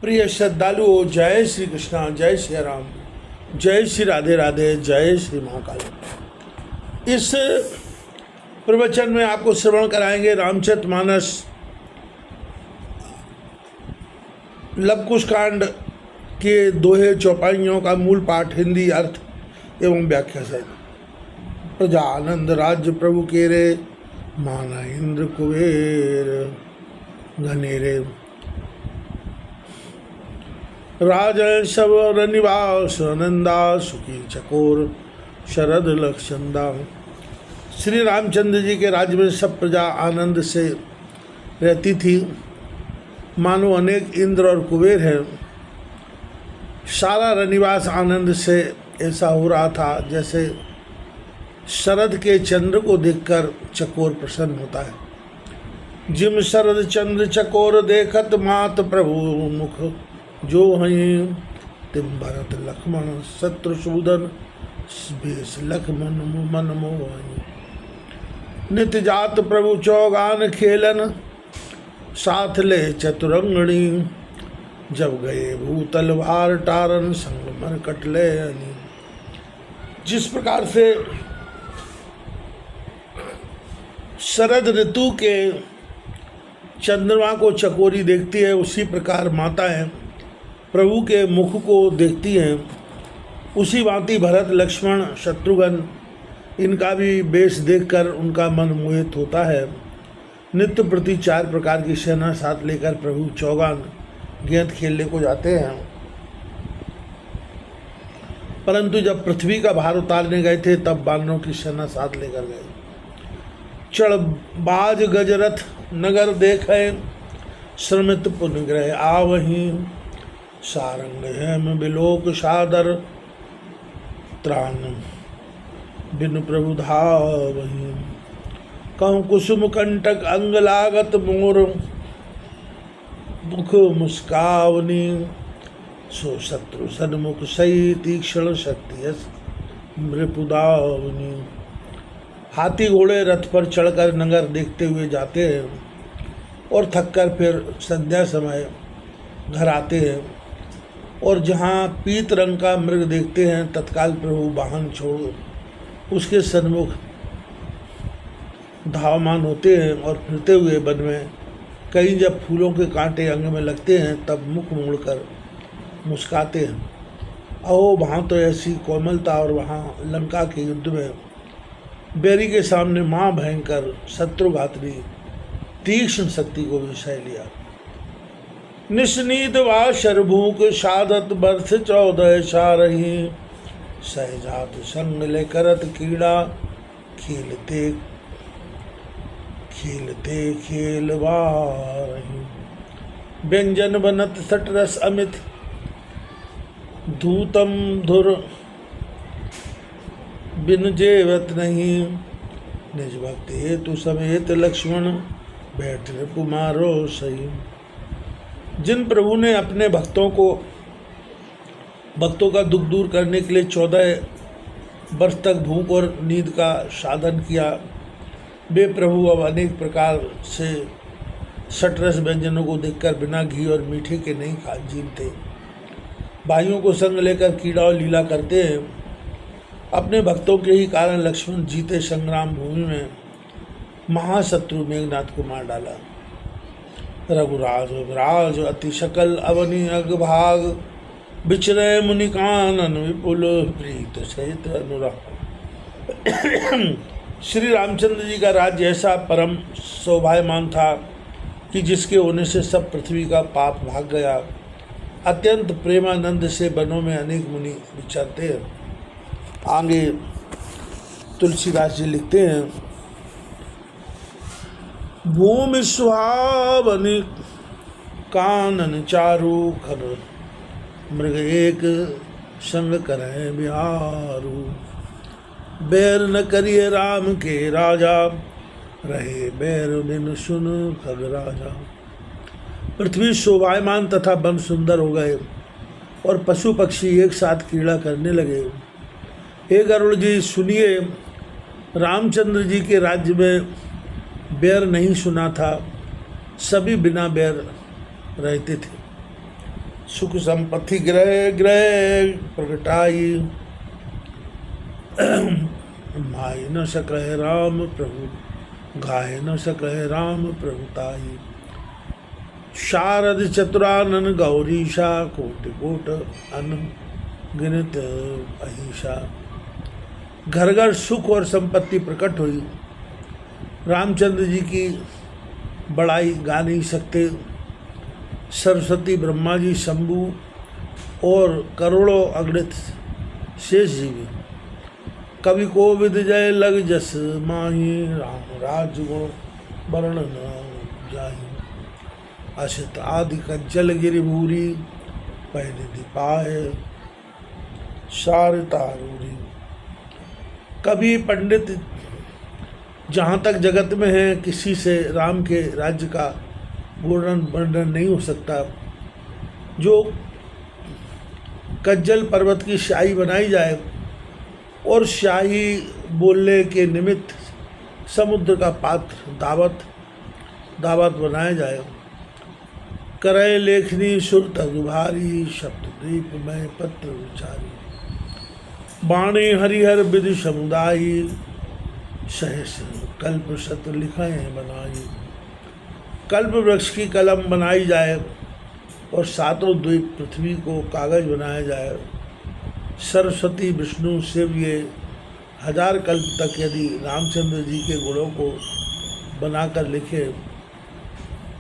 प्रिय श्रद्धालुओं, जय श्री कृष्णा, जय श्री राम, जय श्री राधे राधे, जय श्री महाकाल। इस प्रवचन में आपको श्रवण कराएंगे रामचरितमानस लव कुश कांड के दोहे चौपाइयों का मूल पाठ, हिंदी अर्थ एवं व्याख्या सहित। प्रजा आनंद राज्य प्रभु केरे, माना इंद्र कुबेर घनेरे। राजन सवर निवास नंदा, सुखी चकोर शरद लक्षंदा। श्री रामचंद्र जी के राज्य में सब प्रजा आनंद से रहती थी, मानो अनेक इंद्र और कुबेर हैं। सारा रनिवास आनंद से ऐसा हो रहा था जैसे शरद के चंद्र को देखकर चकोर प्रसन्न होता है। जिम शरद चंद्र चकोर देखत, मात प्रभु मुख जो हई। तिम भरत लक्ष्मण शत्रुसूदन, बेस लक्ष्मण मन मोहई। नित्य जात प्रभु चौगान खेलन, साथ ले चतुरंगणी। जब गए भूतल भार टारन, संग मन कटले अनी। जिस प्रकार से शरद ऋतु के चंद्रमा को चकोरी देखती है, उसी प्रकार माताएं प्रभु के मुख को देखती हैं। उसी भांति भरत लक्ष्मण शत्रुघ्न, इनका भी वेश देखकर उनका मन मोहित होता है। नित्य प्रति 4 प्रकार की सेना साथ लेकर प्रभु चौगान गेंद खेलने को जाते हैं। परंतु जब पृथ्वी का भार उतारने गए थे तब बानरों की सेना साथ लेकर गए। चढ़ बाज गजरथ नगर देखे, श्रमित पुनग्रह आवहीं। सारंग हेम बिलोक सादर, त्राण बिनु प्रभु धावहीं। कहूँ कुसुम कंटक अंग लागत, मोर मुख मुस्कावनी। सो शत्रु सन्मुख सही, तीक्ष्ण शक्ति मृपुदावनी। हाथी घोड़े रथ पर चढ़कर नगर देखते हुए जाते हैं और थककर फिर संध्या समय घर आते हैं। और जहाँ पीत रंग का मृग देखते हैं, तत्काल प्रभु वाहन छोड़ उसके सन्मुख धावमान होते हैं और फिरते हुए वन में कहीं जब फूलों के कांटे अंग में लगते हैं तब मुख मोड़कर मुस्काते हैं। अहो, वहाँ तो ऐसी कोमलता, और वहाँ लंका के युद्ध में बैरी के सामने माँ भयंकर शत्रुघातनी तीक्ष्ण शक्ति को विषय लिया। निस्नीत वा शरभूक साधत, बर्थ 14 सारही। सहजात संग ले करत कीड़ा, खेलते खेलते खेलवारही। व्यंजन बनत सटरस अमित, धूतम धुर बिन जेवत नहीं। निज भक्त हेतु समेत लक्ष्मण, बैठ कुमारो सही। जिन प्रभु ने अपने भक्तों का दुख दूर करने के लिए 14 वर्ष तक भूख और नींद का साधन किया, वे प्रभु अब अनेक प्रकार से सटरस व्यंजनों को देखकर बिना घी और मीठे के नहीं खा जीते। भाइयों को संग लेकर कीड़ा और लीला करते हैं। अपने भक्तों के ही कारण लक्ष्मण जीते संग्राम भूमि में महाशत्रु मेघनाथ को मार डाला। रघुराज विराज अति सकल अवनि अगभाग, बिचरे मुनि कानन विपुल प्रीत सहित अनुराग। श्री रामचंद्र जी का राज्य ऐसा परम शोभायमान था कि जिसके होने से सब पृथ्वी का पाप भाग गया। अत्यंत प्रेमानंद से वनों में अनेक मुनि विचरते हैं। आगे तुलसीदास जी लिखते हैं, भूमि सुहावनी कानन चारु खर, मृग एक संग करें बिहारू। बैर न करिए राम के राजा, रहे बैर बिन सुन खग राजा। पृथ्वी शोभायमान तथा वन सुंदर हो गए और पशु पक्षी एक साथ क्रीड़ा करने लगे। हे गरुड़ जी, सुनिए, रामचंद्र जी के राज्य में बैर नहीं सुना था, सभी बिना बैर रहते थे। सुख संपत्ति ग्रह ग्रह प्रगटाई, माय न सकह राम प्रभु, गाय न सकह राम प्रभुताई। शारद चतुरानन गौरीशा, कोटि कोट अन गिनत अहिषा। घर घर सुख और संपत्ति प्रकट हुई। रामचंद्र जी की बड़ाई गा नहीं सकते। सरस्वती, ब्रह्मा जी, शंभु और करोड़ों अगणित शेष जीवी। कवि को विद जय लग जस माही, राम राज गुण वर्ण न जाही। असित आदि कज्जल गिरि भूरी, परिनिधि पाए सारतारूरी। कवि पंडित जहाँ तक जगत में है, किसी से राम के राज्य का वर्णन नहीं हो सकता। जो कज्जल पर्वत की स्याही बनाई जाए और स्याही बोलने के निमित्त समुद्र का पात्र दावत बनाया जाए। करे लेखनी सुर तग भारी, शब्द दीप में पत्र विचारी। बाणी हरिहर विधि समुदायी, सहस कल्प सत्र लिखाएं बनाई। कल्प वृक्ष की कलम बनाई जाए और सातों द्वीप पृथ्वी को कागज बनाया जाए। सरस्वती, विष्णु, शिव ये 1000 कल्प तक यदि रामचंद्र जी के गुणों को बनाकर लिखे,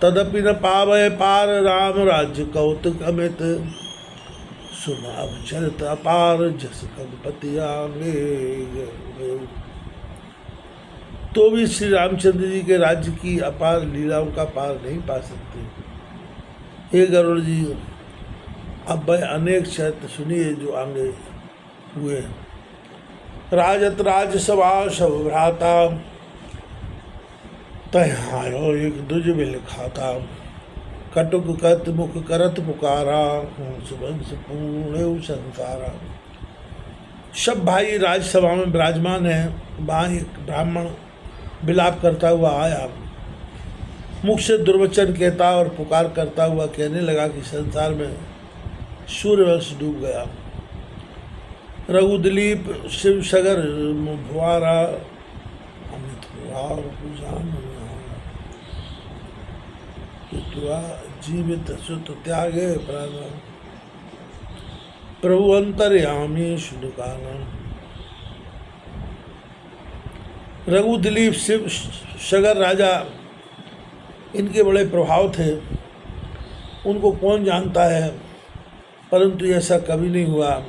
तदपि न पावै पार राम राज्य कौतुक अमित। सुनाभ चरित अपार, जस कगपति आंगे। तो भी श्री रामचंद्र जी के राज्य की अपार लीलाओं का पार नहीं पा सकते। हे गरुड़ जी, अब वह अनेक चरित्र सुनिए जो आगे हुए। राजत राजसभा सब भ्राता, तहारो एक दुज बिल खाता। कटुक कत मुख करत पुकारा, सुबंस पूर्ण संसारा। सब भाई राजसभा में विराजमान है। वहाँ एक ब्राह्मण विलाप करता हुआ आया, मुख से दुर्वचन कहता और पुकार करता हुआ कहने लगा कि संसार में सूर्यवंश डूब गया। रघुदिलीप शिव सगर भुआरा, अमित जीवित सुत त्यागे प्राण। प्रभु अंतर्यामी शुकाना। रघुदिलीप शिव सगर राजा, इनके बड़े प्रभाव थे। उनको कौन जानता है, परंतु ऐसा कभी नहीं हुआ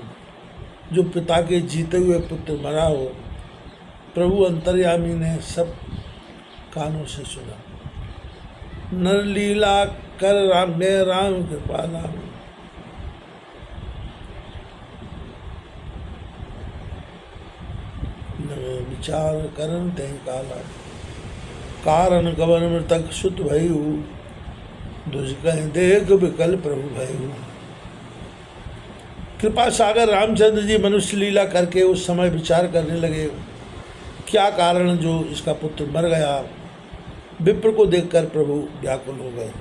जो पिता के जीते हुए पुत्र मरा हो। प्रभु अंतर्यामी ने सब कानों से सुना। नर लीला कर राम गए राम कृपाला। विचार करन तहि काला, कारण गवन मृतक सुत भयु। दुज कह देख विकल प्रभु भयु। कृपा सागर रामचंद्र जी मनुष्य लीला करके उस समय विचार करने लगे, क्या कारण जो इसका पुत्र मर गया। विप्र को देखकर प्रभु व्याकुल हो गए।